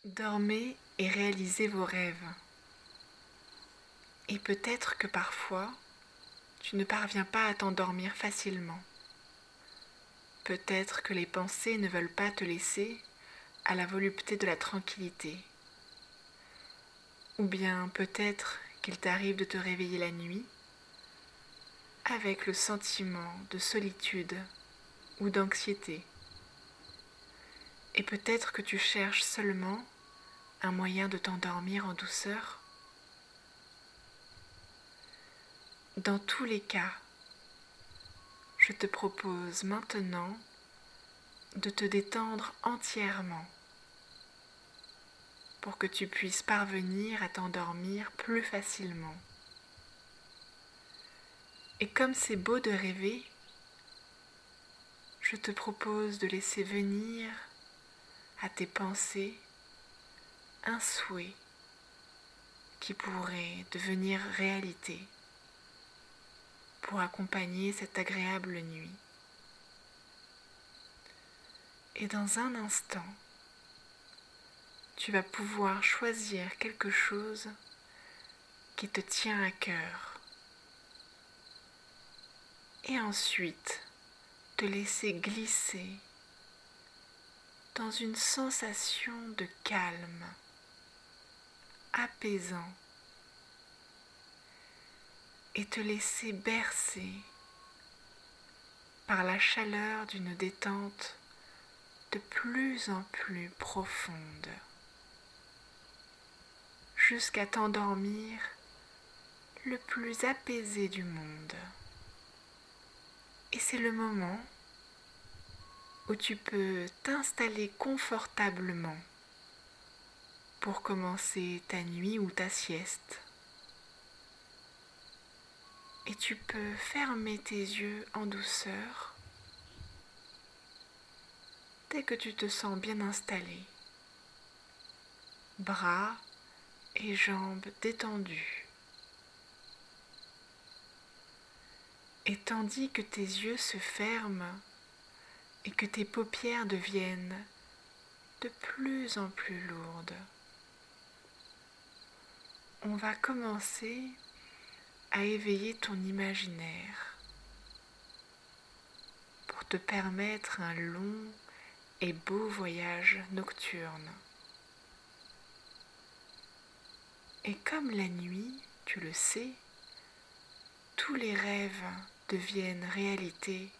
Dormez et réalisez vos rêves. Et peut-être que parfois, tu ne parviens pas à t'endormir facilement. Peut-être que les pensées ne veulent pas te laisser à la volupté de la tranquillité. Ou bien peut-être qu'il t'arrive de te réveiller la nuit avec le sentiment de solitude ou d'anxiété. Et peut-être que tu cherches seulement un moyen de t'endormir en douceur. Dans tous les cas, je te propose maintenant de te détendre entièrement pour que tu puisses parvenir à t'endormir plus facilement. Et comme c'est beau de rêver, je te propose de laisser venir à tes pensées un souhait qui pourrait devenir réalité pour accompagner cette agréable nuit. Et dans un instant, tu vas pouvoir choisir quelque chose qui te tient à cœur. Et ensuite, te laisser glisser dans une sensation de calme, apaisant, et te laisser bercer par la chaleur d'une détente de plus en plus profonde, jusqu'à t'endormir le plus apaisé du monde. Et c'est le moment où tu peux t'installer confortablement pour commencer ta nuit ou ta sieste. Et tu peux fermer tes yeux en douceur dès que tu te sens bien installé, bras et jambes détendus. Et tandis que tes yeux se ferment et que tes paupières deviennent de plus en plus lourdes, on va commencer à éveiller ton imaginaire pour te permettre un long et beau voyage nocturne. Et comme la nuit, tu le sais, tous les rêves deviennent réalité.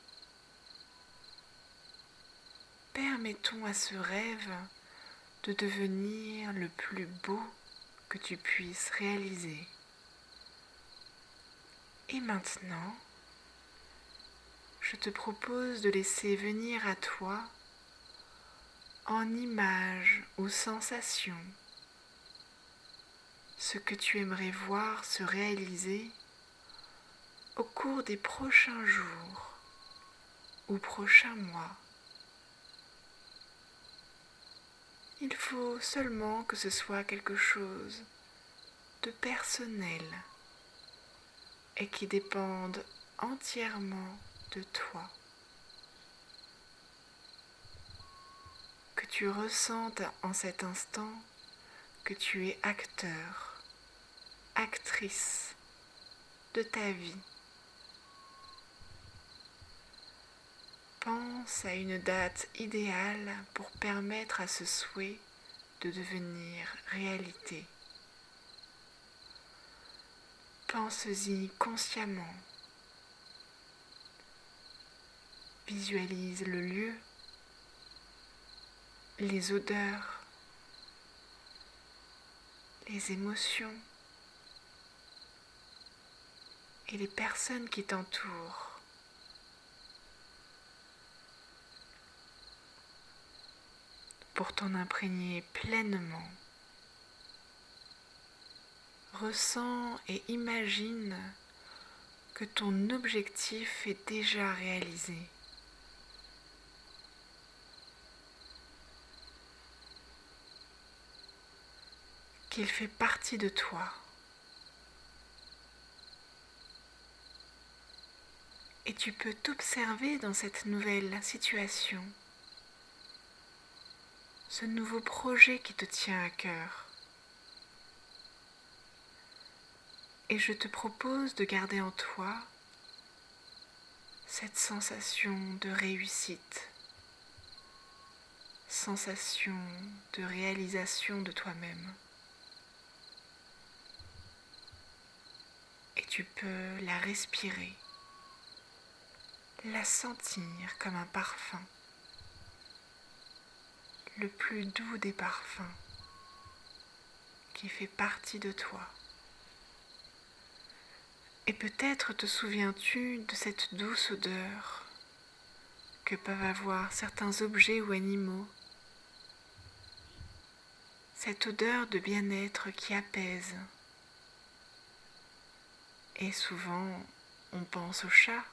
Permettons à ce rêve de devenir le plus beau que tu puisses réaliser. Et maintenant, je te propose de laisser venir à toi, en images ou sensations, ce que tu aimerais voir se réaliser au cours des prochains jours ou prochains mois. Il faut seulement que ce soit quelque chose de personnel et qui dépende entièrement de toi. Que tu ressentes en cet instant que tu es acteur, actrice de ta vie. Pense à une date idéale pour permettre à ce souhait de devenir réalité. Pense-y consciemment. Visualise le lieu, les odeurs, les émotions et les personnes qui t'entourent. Pour t'en imprégner pleinement. Ressens et imagine que ton objectif est déjà réalisé. Qu'il fait partie de toi. Et tu peux t'observer dans cette nouvelle situation, ce nouveau projet qui te tient à cœur. Et je te propose de garder en toi cette sensation de réussite, sensation de réalisation de toi-même. Et tu peux la respirer, la sentir comme un parfum, le plus doux des parfums qui fait partie de toi. Et peut-être te souviens-tu de cette douce odeur que peuvent avoir certains objets ou animaux, cette odeur de bien-être qui apaise. Et souvent, on pense au chat,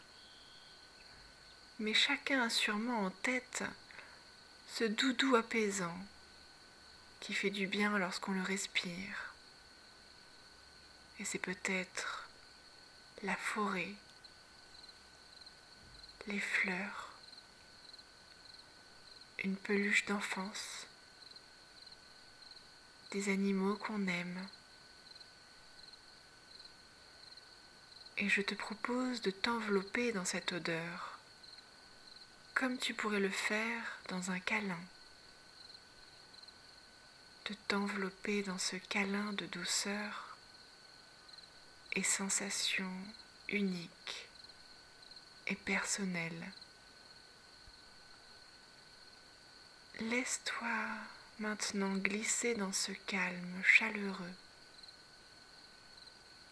mais chacun a sûrement en tête ce doudou apaisant qui fait du bien lorsqu'on le respire. Et c'est peut-être la forêt, les fleurs, une peluche d'enfance, des animaux qu'on aime. Et je te propose de t'envelopper dans cette odeur, comme tu pourrais le faire dans un câlin, de t'envelopper dans ce câlin de douceur et sensation unique et personnelle. Laisse-toi maintenant glisser dans ce calme chaleureux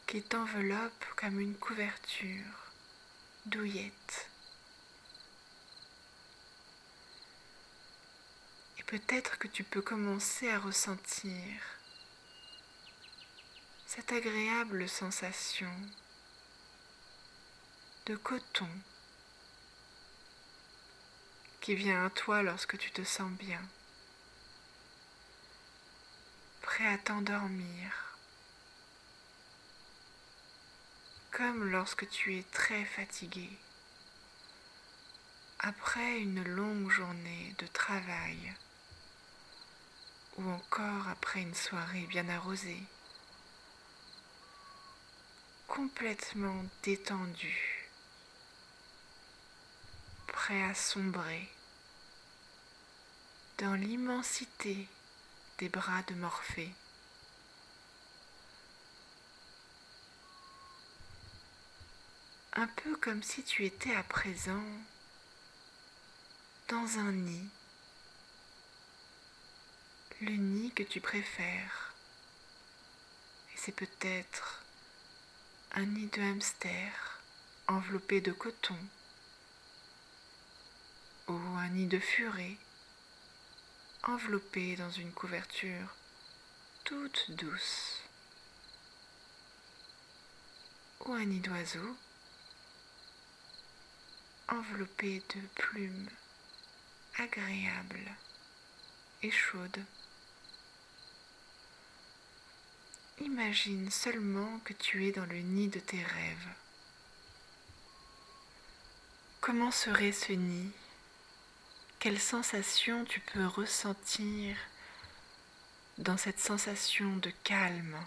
qui t'enveloppe comme une couverture douillette. Et peut-être que tu peux commencer à ressentir cette agréable sensation de coton qui vient à toi lorsque tu te sens bien, prêt à t'endormir, comme lorsque tu es très fatigué, après une longue journée de travail ou encore après une soirée bien arrosée, complètement détendu, prêt à sombrer dans l'immensité des bras de Morphée. Un peu comme si tu étais à présent dans un nid, le nid que tu préfères. Et c'est peut-être un nid de hamster enveloppé de coton, ou un nid de furet enveloppé dans une couverture toute douce, ou un nid d'oiseau enveloppé de plumes agréables et chaudes. Imagine seulement que tu es dans le nid de tes rêves. Comment serait ce nid? Quelle sensation tu peux ressentir dans cette sensation de calme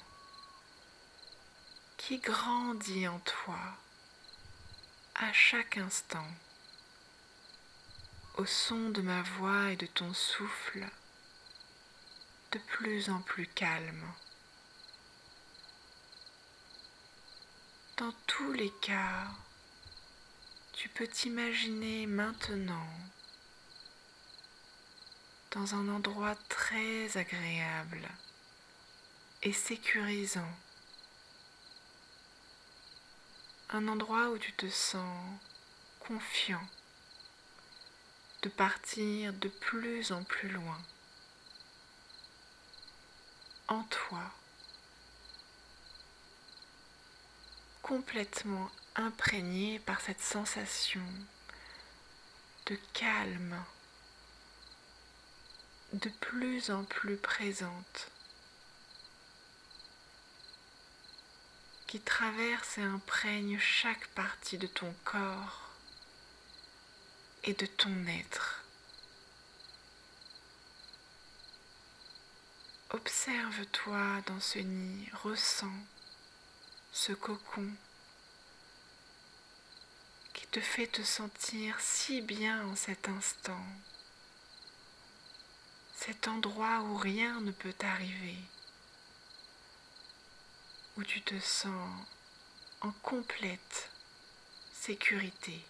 qui grandit en toi à chaque instant, au son de ma voix et de ton souffle, de plus en plus calme. Dans tous les cas, tu peux t'imaginer maintenant dans un endroit très agréable et sécurisant, un endroit où tu te sens confiant de partir de plus en plus loin en toi, complètement imprégné par cette sensation de calme, de plus en plus présente, qui traverse et imprègne chaque partie de ton corps et de ton être. Observe-toi dans ce nid, ressens ce cocon qui te fait te sentir si bien en cet instant, cet endroit où rien ne peut t'arriver, où tu te sens en complète sécurité.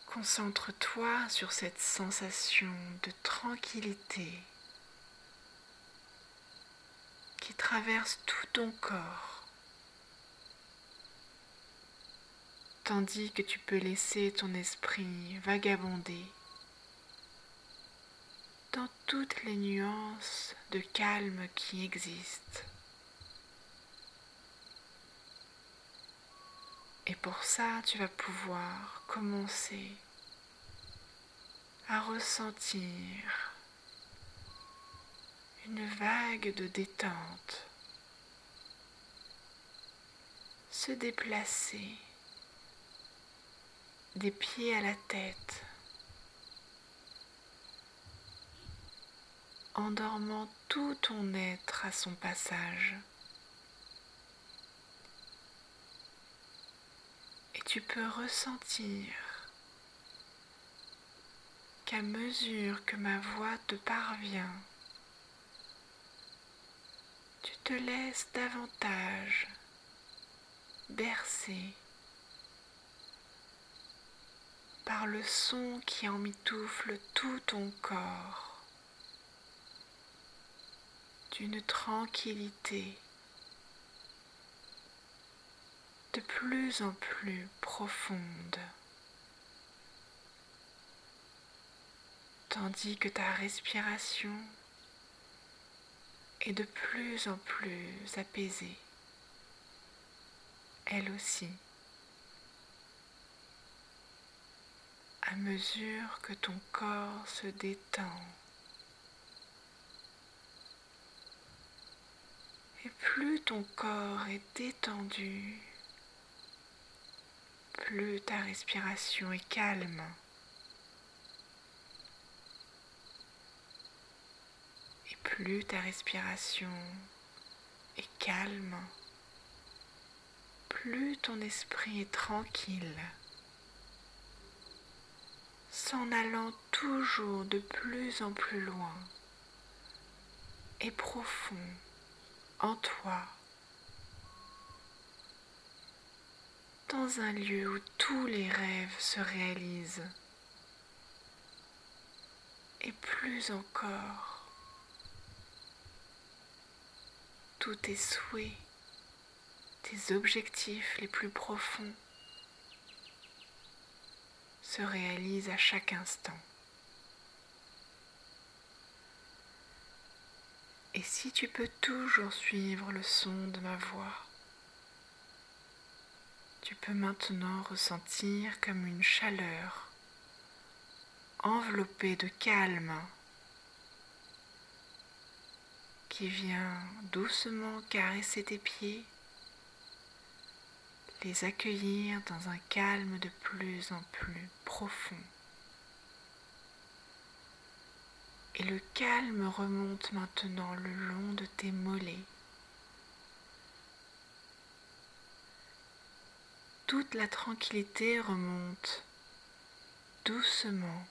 Concentre-toi sur cette sensation de tranquillité qui traverse tout ton corps, tandis que tu peux laisser ton esprit vagabonder dans toutes les nuances de calme qui existent. Et pour ça, tu vas pouvoir commencer à ressentir une vague de détente se déplacer des pieds à la tête, endormant tout ton être à son passage. Et tu peux ressentir qu'à mesure que ma voix te parvient, tu te laisses davantage bercer par le son qui emmitoufle tout ton corps, d'une tranquillité de plus en plus profonde, tandis que ta respiration est de plus en plus apaisée, elle aussi, à mesure que ton corps se détend. Et plus ton corps est détendu, plus ta respiration est calme. Et plus ta respiration est calme, plus ton esprit est tranquille, s'en allant toujours de plus en plus loin et profond en toi, dans un lieu où tous les rêves se réalisent, et plus encore, tous tes souhaits, tes objectifs les plus profonds se réalisent à chaque instant. Et si tu peux toujours suivre le son de ma voix, tu peux maintenant ressentir comme une chaleur enveloppée de calme qui vient doucement caresser tes pieds, les accueillir dans un calme de plus en plus profond. Et le calme remonte maintenant le long de tes mollets. Toute la tranquillité remonte doucement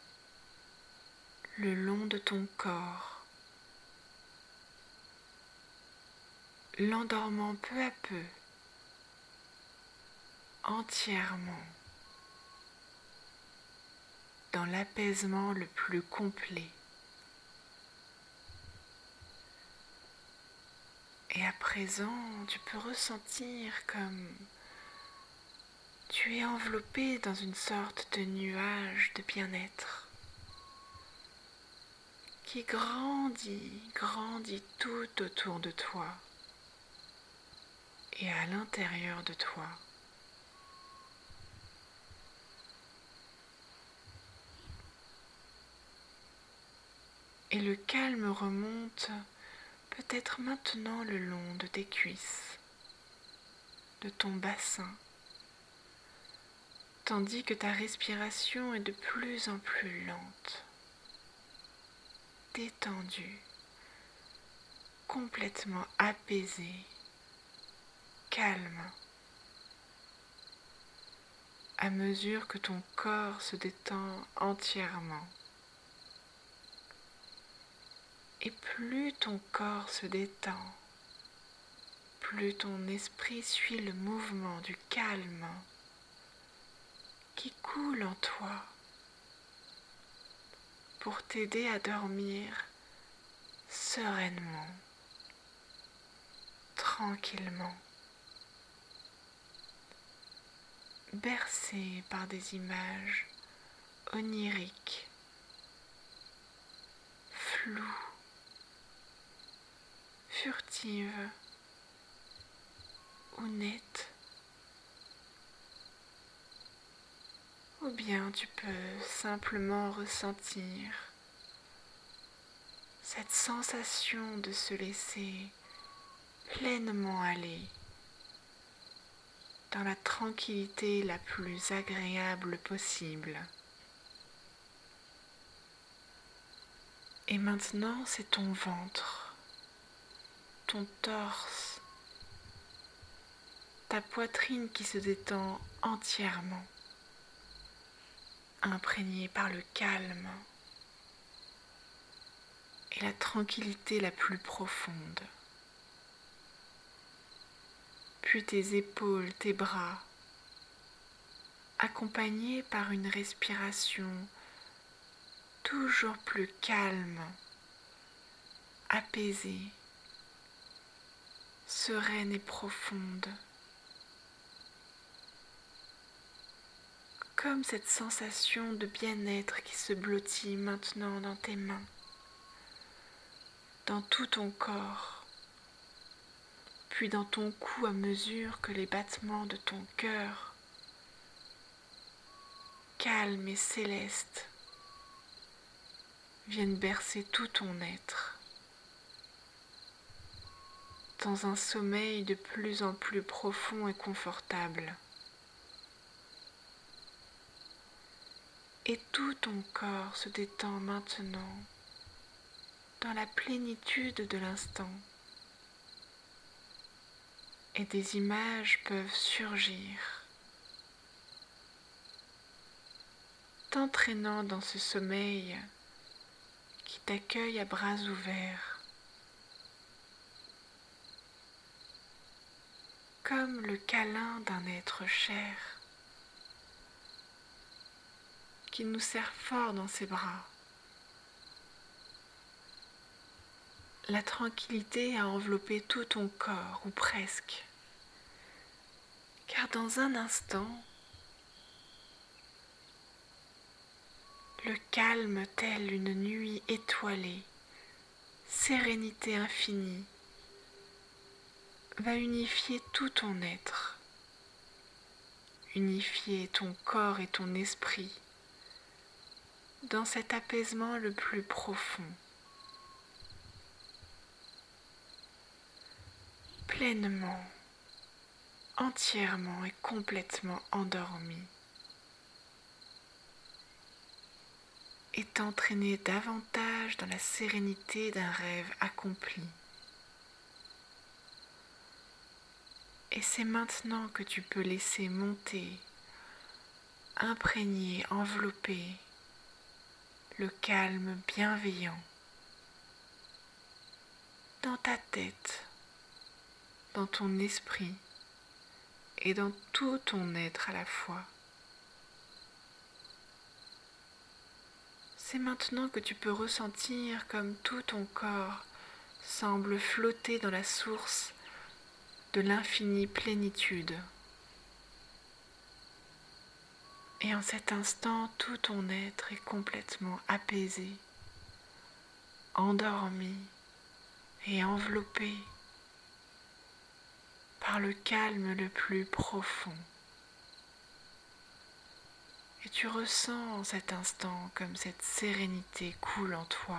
le long de ton corps, l'endormant peu à peu, entièrement, dans l'apaisement le plus complet. Et à présent, tu peux ressentir comme tu es enveloppé dans une sorte de nuage de bien-être qui grandit tout autour de toi et à l'intérieur de toi. Et le calme remonte peut-être maintenant le long de tes cuisses, de ton bassin, tandis que ta respiration est de plus en plus lente, détendue, complètement apaisée, calme, à mesure que ton corps se détend entièrement. Et plus ton corps se détend, plus ton esprit suit le mouvement du calme qui coule en toi pour t'aider à dormir sereinement, tranquillement, bercé par des images oniriques, floues, furtives ou nettes. Ou bien tu peux simplement ressentir cette sensation de se laisser pleinement aller dans la tranquillité la plus agréable possible. Et maintenant, c'est ton ventre, ton torse, ta poitrine qui se détend entièrement, imprégnée par le calme et la tranquillité la plus profonde. Puis tes épaules, tes bras, accompagnés par une respiration toujours plus calme, apaisée, sereine et profonde. Comme cette sensation de bien-être qui se blottit maintenant dans tes mains, dans tout ton corps, puis dans ton cou à mesure que les battements de ton cœur, calmes et célestes, viennent bercer tout ton être, dans un sommeil de plus en plus profond et confortable. Et tout ton corps se détend maintenant dans la plénitude de l'instant. Et des images peuvent surgir, t'entraînant dans ce sommeil qui t'accueille à bras ouverts, comme le câlin d'un être cher qui nous serre fort dans ses bras. La tranquillité a enveloppé tout ton corps, ou presque, car dans un instant, le calme tel une nuit étoilée, sérénité infinie, va unifier tout ton être, unifier ton corps et ton esprit dans cet apaisement le plus profond, pleinement, entièrement et complètement endormi, et t'entraîner davantage dans la sérénité d'un rêve accompli. Et c'est maintenant que tu peux laisser monter, imprégner, envelopper le calme bienveillant dans ta tête, dans ton esprit et dans tout ton être à la fois. C'est maintenant que tu peux ressentir comme tout ton corps semble flotter dans la source de l'infinie plénitude. Et en cet instant, tout ton être est complètement apaisé, endormi et enveloppé par le calme le plus profond. Et tu ressens en cet instant comme cette sérénité coule en toi,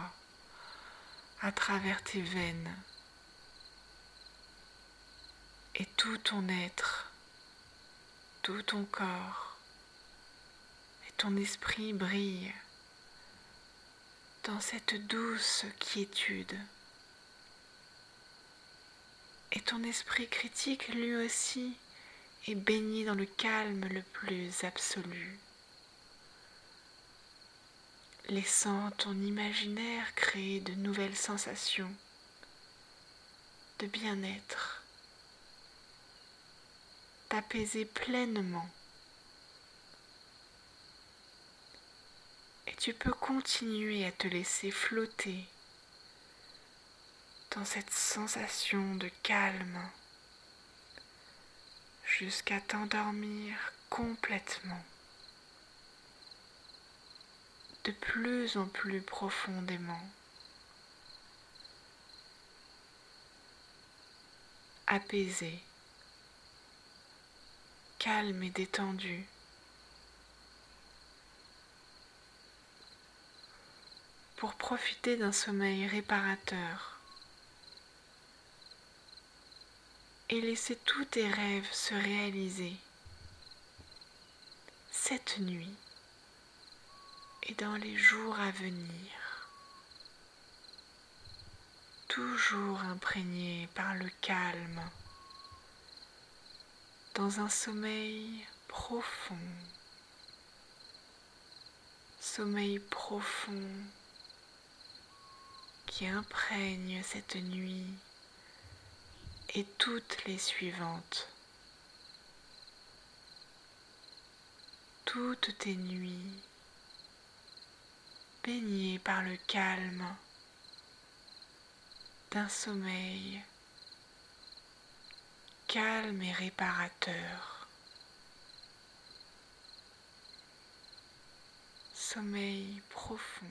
à travers tes veines, et tout ton être, tout ton corps ton esprit brille dans cette douce quiétude. Et ton esprit critique, lui aussi, est baigné dans le calme le plus absolu, laissant ton imaginaire créer de nouvelles sensations de bien-être, t'apaiser pleinement. Et tu peux continuer à te laisser flotter dans cette sensation de calme jusqu'à t'endormir complètement, de plus en plus profondément, apaisé, calme et détendu, pour profiter d'un sommeil réparateur et laisser tous tes rêves se réaliser cette nuit et dans les jours à venir, toujours imprégné par le calme, dans un sommeil profond qui imprègne cette nuit et toutes les suivantes. Toutes tes nuits baignées par le calme d'un sommeil calme et réparateur. Sommeil profond.